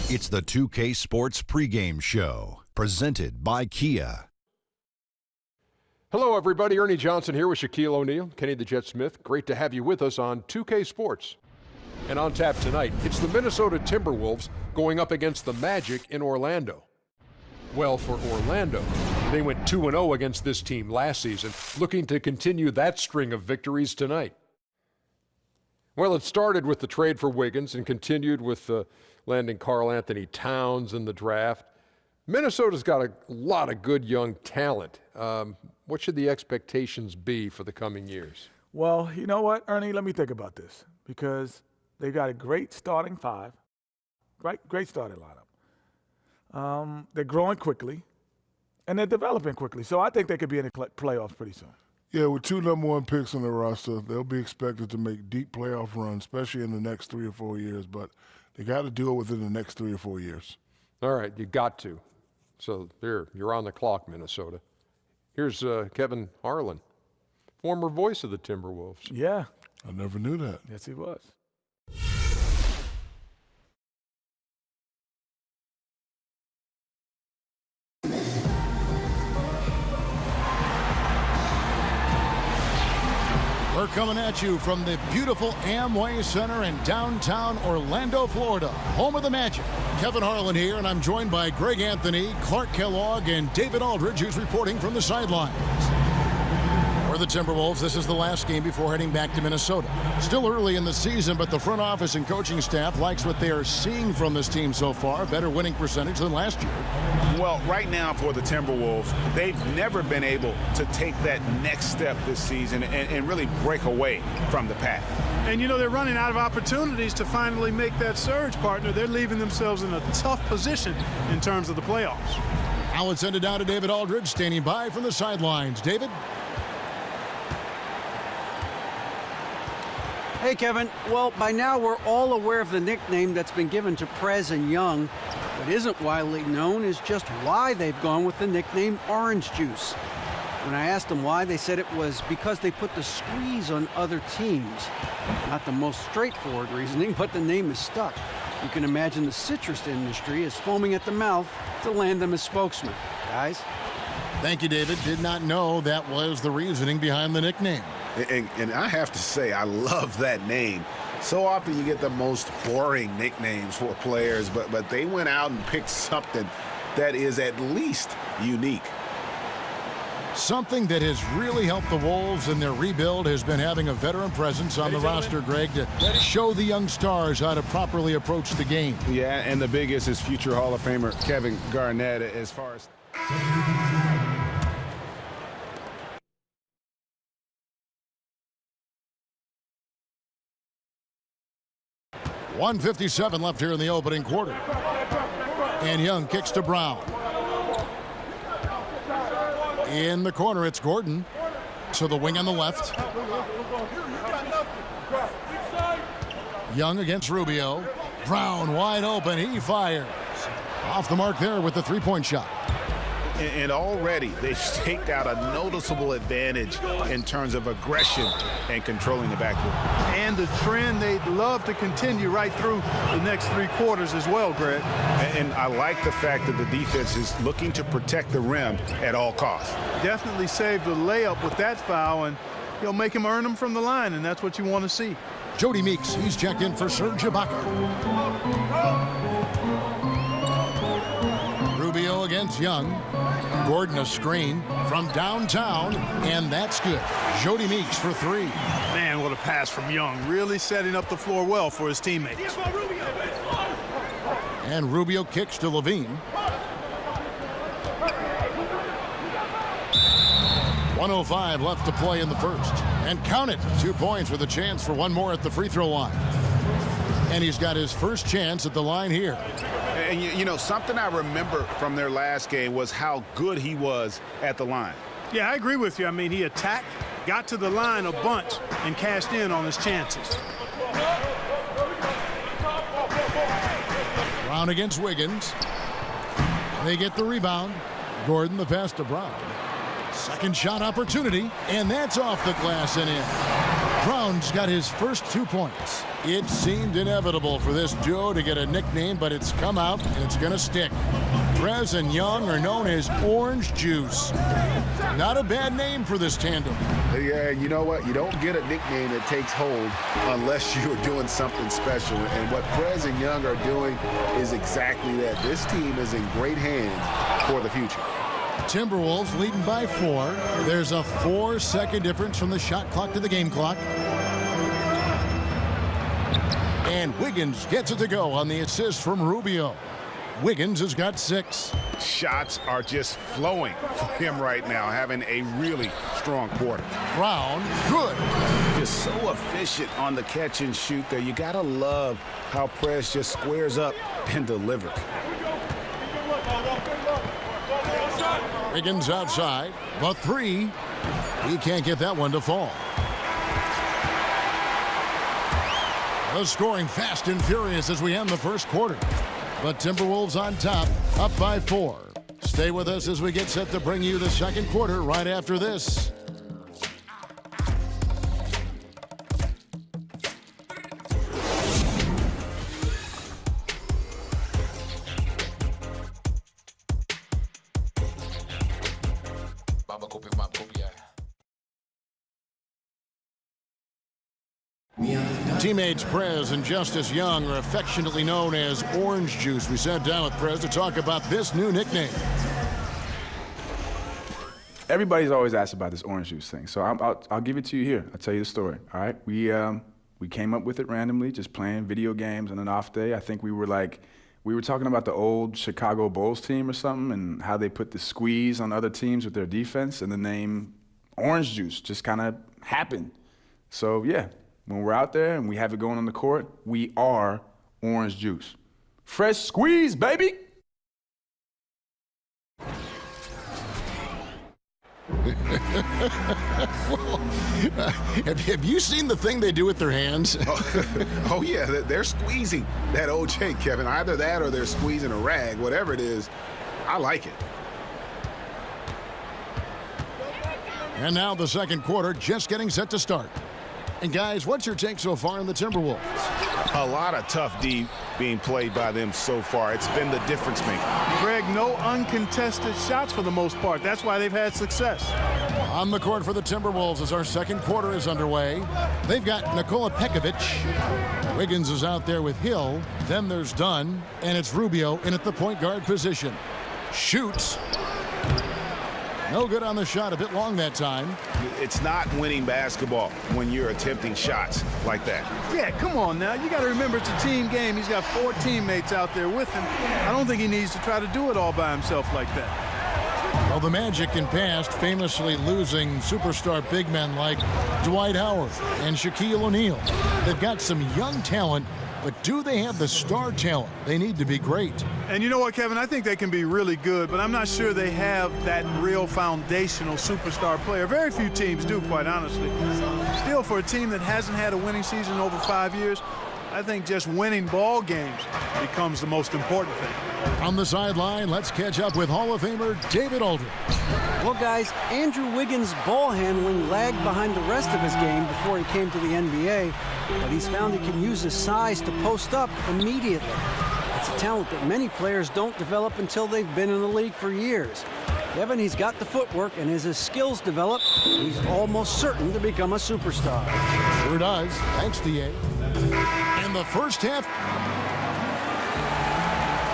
It's the 2K Sports pregame show, presented by Kia. Hello, everybody. Ernie Johnson here with Shaquille O'Neal, Kenny the Jet Smith. Great to have you with us on 2K Sports. And on tap tonight, it's the Minnesota Timberwolves going up against the Magic in Orlando. Well, for Orlando, they went 2-0 against this team last season, looking to continue that string of victories tonight. Well, it started with the trade for Wiggins and continued with landing Karl Anthony Towns in the draft. Minnesota's got a lot of good young talent. What should the expectations be for the coming years? Well, you know what, Ernie? Let me think about this, because they got a great starting five, great starting lineup. They're growing quickly, and they're developing quickly. So I think they could be in the playoffs pretty soon. Yeah, with 2 #1 picks on the roster, they'll be expected to make deep playoff runs, especially in the next 3 or 4 years. But they got to do it within the next 3 or 4 years. All right, you got to. So there, you're on the clock, Minnesota. Here's Kevin Harlan, former voice of the Timberwolves. Yeah. I never knew that. Yes, he was. We're coming at you from the beautiful Amway Center in downtown Orlando, Florida, home of the Magic. Kevin Harlan here, and I'm joined by Greg Anthony, Clark Kellogg, and David Aldridge, who's reporting from the sidelines. For the Timberwolves, this is the last game before heading back to Minnesota. Still early in the season, but the front office and coaching staff likes what they are seeing from this team so far. Better winning percentage than last year. Well, right now for the Timberwolves, they've never been able to take that next step this season and really break away from the pack. And, you know, they're running out of opportunities to finally make that surge, partner. They're leaving themselves in a tough position in terms of the playoffs. Now let's send it down to David Aldridge, standing by from the sidelines. David? Hey, Kevin. Well, by now we're all aware of the nickname that's been given to Prez and Young. What isn't widely known is just why they've gone with the nickname Orange Juice. When I asked them why, they said it was because they put the squeeze on other teams. Not the most straightforward reasoning, but the name is stuck. You can imagine the citrus industry is foaming at the mouth to land them as spokesman. Guys? Thank you, David. Did not know that was the reasoning behind the nickname. And I have to say, I love that name. So often you get the most boring nicknames for players, but they went out and picked something that is at least unique. Something that has really helped the Wolves in their rebuild has been having a veteran presence on the roster, Greg, to show the young stars how to properly approach the game. Yeah, and the biggest is future Hall of Famer Kevin Garnett as far as... 1:57 left here in the opening quarter. And Young kicks to Brown. In the corner, it's Gordon. So the wing on the left. Young against Rubio. Brown wide open. He fires. Off the mark there with the three-point shot. And already they've staked out a noticeable advantage in terms of aggression and controlling the backcourt. And the trend they'd love to continue right through the next 3 quarters as well, Greg. And I like the fact that the defense is looking to protect the rim at all costs. Definitely saved the layup with that foul, and you'll make him earn them from the line, and that's what you want to see. Jody Meeks, he's checked in for Serge Ibaka. Rubio against Young. Gordon a screen from downtown, and that's good. Jody Meeks for 3. Man, what a pass from Young. Really setting up the floor well for his teammates. And Rubio kicks to Levine. 1:05 left to play in the first. And count it, 2 points with a chance for one more at the free throw line. And he's got his first chance at the line here. And you know, something I remember from their last game was how good he was at the line. Yeah, I agree with you. I mean, he attacked, got to the line a bunch, and cashed in on his chances. Brown against Wiggins. They get the rebound. Gordon the pass to Brown. Second shot opportunity, and that's off the glass and in. Brown's got his first 2 points. It seemed inevitable for this duo to get a nickname, but it's come out and it's going to stick. Prez and Young are known as Orange Juice. Not a bad name for this tandem. Yeah, you know what? You don't get a nickname that takes hold unless you're doing something special. And what Prez and Young are doing is exactly that. This team is in great hands for the future. Timberwolves leading by 4. There's a 4-second difference from the shot clock to the game clock. And Wiggins gets it to go on the assist from Rubio. Wiggins has got 6. Shots are just flowing for him right now, having a really strong quarter. Brown, good. Just so efficient on the catch and shoot there. You got to love how Prez just squares up and delivers. Wiggins outside, but 3. He can't get that one to fall. The scoring fast and furious as we end the first quarter. But Timberwolves on top, up by 4. Stay with us as we get set to bring you the second quarter right after this. Teammates Prez and Justice Young are affectionately known as Orange Juice. We sat down with Prez to talk about this new nickname. Everybody's always asked about this Orange Juice thing, so I'll give it to you here. I'll tell you the story, all right? We came up with it randomly, just playing video games on an off day. I think we were talking about the old Chicago Bulls team or something and how they put the squeeze on other teams with their defense, and the name Orange Juice just kind of happened. So, yeah. When we're out there and we have it going on the court, we are Orange Juice. Fresh squeeze, baby! Well, have you seen the thing they do with their hands? Oh, yeah, they're squeezing that OJ, Kevin. Either that or they're squeezing a rag, whatever it is. I like it. And now the second quarter just getting set to start. And guys, what's your take so far in the Timberwolves? A lot of tough D being played by them so far. It's been the difference maker. Greg, no uncontested shots for the most part. That's why they've had success. On the court for the Timberwolves as our second quarter is underway. They've got Nikola Pekovic. Wiggins is out there with Hill. Then there's Dunn, and it's Rubio in at the point guard position. Shoots. No good on the shot, a bit long that time. It's not winning basketball when you're attempting shots like that. Yeah, come on now. You got to remember it's a team game. He's got 4 teammates out there with him. I don't think he needs to try to do it all by himself like that. Well, the Magic in past famously losing superstar big men like Dwight Howard and Shaquille O'Neal. They've got some young talent, but do they have the star talent? They need to be great. And you know what, Kevin? I think they can be really good, but I'm not sure they have that real foundational superstar player. Very few teams do, quite honestly. Still, for a team that hasn't had a winning season in over 5 years, I think just winning ball games becomes the most important thing. On the sideline, let's catch up with Hall of Famer David Aldridge. Well, guys, Andrew Wiggins' ball handling lagged behind the rest of his game before he came to the NBA, but he's found he can use his size to post up immediately. It's a talent that many players don't develop until they've been in the league for years. Kevin, he's got the footwork, and as his skills develop, he's almost certain to become a superstar. Sure does. Thanks, D.A. In the first half.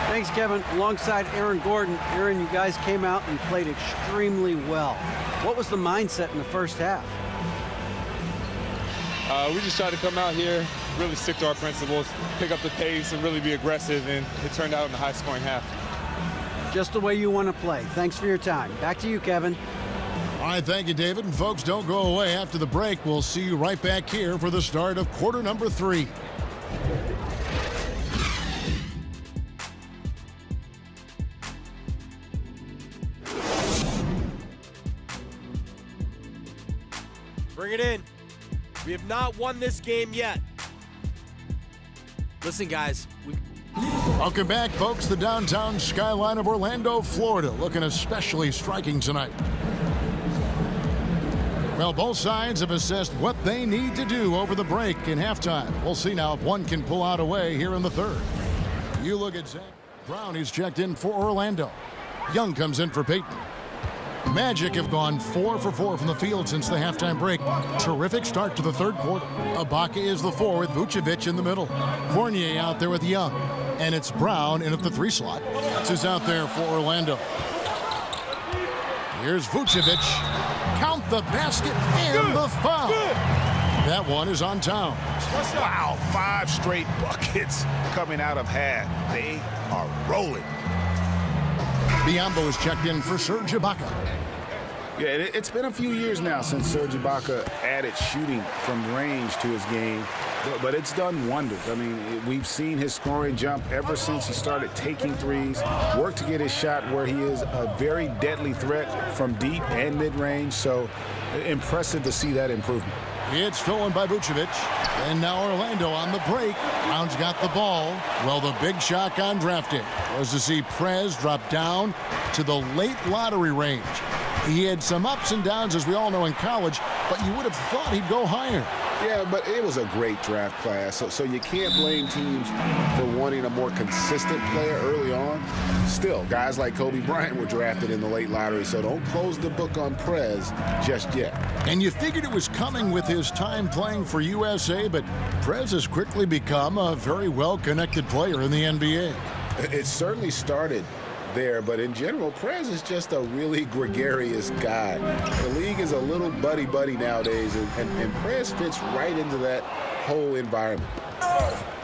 Thanks, Kevin. Alongside Aaron Gordon. Aaron, you guys came out and played extremely well. What was the mindset in the first half? We just tried to come out here, really stick to our principles, pick up the pace, and really be aggressive, and it turned out in a high-scoring half. Just the way you want to play. Thanks for your time. Back to you, Kevin. All right, thank you, David. And folks, don't go away. After the break, we'll see you right back here for the start of quarter number 3. Bring it in. We have not won this game yet. Listen, guys. Welcome back, folks. The downtown skyline of Orlando, Florida, looking especially striking tonight. Well, both sides have assessed what they need to do over the break in halftime. We'll see now if one can pull out a way here in the third. You look at Zach Brown, who's checked in for Orlando. Young comes in for Peyton. Magic have gone 4 for 4 from the field since the halftime break. Terrific start to the third quarter. Ibaka is the 4 with Vucevic in the middle. Fournier out there with Young. And it's Brown in at the 3 slot. This is out there for Orlando. Here's Vucevic. Count the basket and the foul. That one is on Towns. Wow, 5 straight buckets coming out of half. They are rolling. Biombo is checked in for Serge Ibaka. Yeah, it's been a few years now since Serge Ibaka added shooting from range to his game, but it's done wonders. I mean, we've seen his scoring jump ever since he started taking threes, worked to get his shot where he is a very deadly threat from deep and mid-range, so impressive to see that improvement. It's stolen by Vucevic. And now Orlando on the break. Brown's got the ball. Well, the big shock on draft day was to see Prez drop down to the late lottery range. He had some ups and downs, as we all know, in college, but you would have thought he'd go higher. Yeah, but it was a great draft class, so you can't blame teams for wanting a more consistent player early on. Still, guys like Kobe Bryant were drafted in the late lottery, so don't close the book on Prez just yet. And you figured it was coming with his time playing for USA, but Prez has quickly become a very well-connected player in the NBA. It certainly started there, but in general, Prez is just a really gregarious guy. The league is a little buddy-buddy nowadays, and Prez fits right into that whole environment.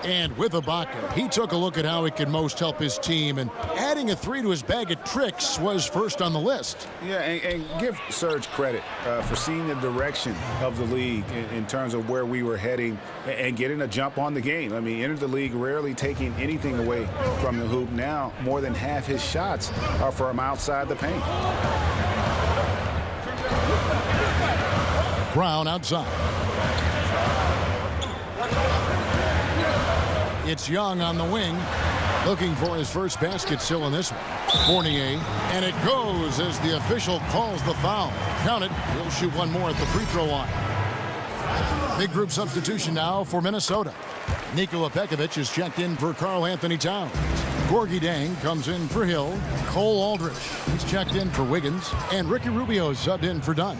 And with Ibaka, he took a look at how he could most help his team, and adding a 3 to his bag of tricks was first on the list. Yeah, and give Serge credit for seeing the direction of the league in terms of where we were heading and getting a jump on the game. I mean, entered the league rarely taking anything away from the hoop. Now, more than half his shots are from outside the paint. Brown outside. It's Young on the wing, looking for his first basket still in this one. Fournier, and it goes as the official calls the foul. Count it, he'll shoot one more at the free throw line. Big group substitution now for Minnesota. Nikola Pekovic is checked in for Karl Anthony Towns. Gorgie Dang comes in for Hill. Cole Aldrich is checked in for Wiggins. And Ricky Rubio subbed in for Dunn.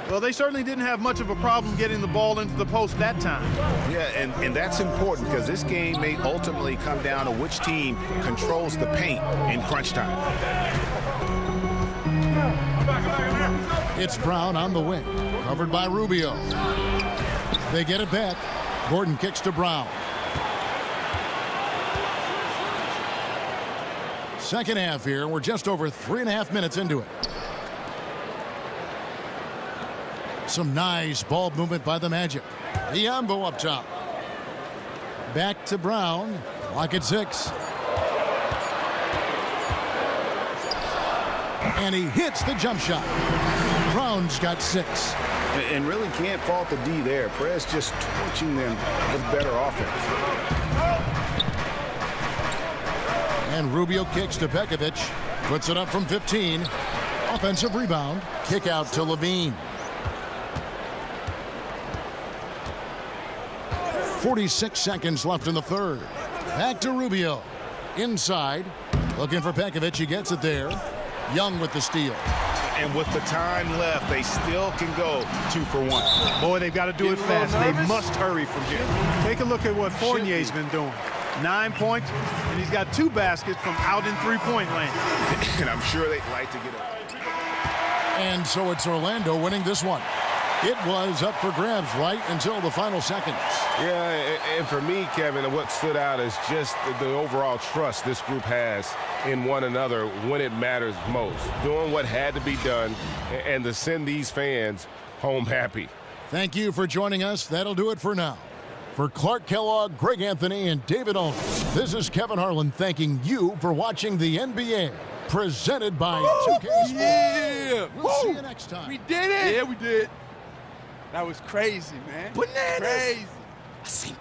Well, they certainly didn't have much of a problem getting the ball into the post that time. Yeah, and that's important because this game may ultimately come down to which team controls the paint in crunch time. It's Brown on the wing, covered by Rubio. They get it back. Gordon kicks to Brown. Second half here. We're just over 3.5 minutes into it. Some nice ball movement by the Magic. Biombo up top. Back to Brown. Clock at 6. And he hits the jump shot. Brown's got 6. And really can't fault the D there. Prez just torching them with better offense. And Rubio kicks to Pekovic. Puts it up from 15. Offensive rebound. Kick out to Levine. 46 seconds left in the third. Back to Rubio. Inside. Looking for Pekovic. He gets it there. Young with the steal. And with the time left, they still can go 2 for 1. Boy, they've got to do it fast. They must hurry from here. Take a look at what Fournier's been doing. 9 points, and he's got 2 baskets from out in three-point land. And I'm sure they'd like to get it. And so it's Orlando winning this one. It was up for grabs right until the final seconds. Yeah, and for me, Kevin, what stood out is just the overall trust this group has in one another when it matters most. Doing what had to be done and to send these fans home happy. Thank you for joining us. That'll do it for now. For Clark Kellogg, Greg Anthony, and David Aldridge, this is Kevin Harlan thanking you for watching the NBA. Presented by 2K Sports. Yeah! We'll see you next time. We did it! Yeah, we did. That was crazy, man. Bananas! Crazy. I see.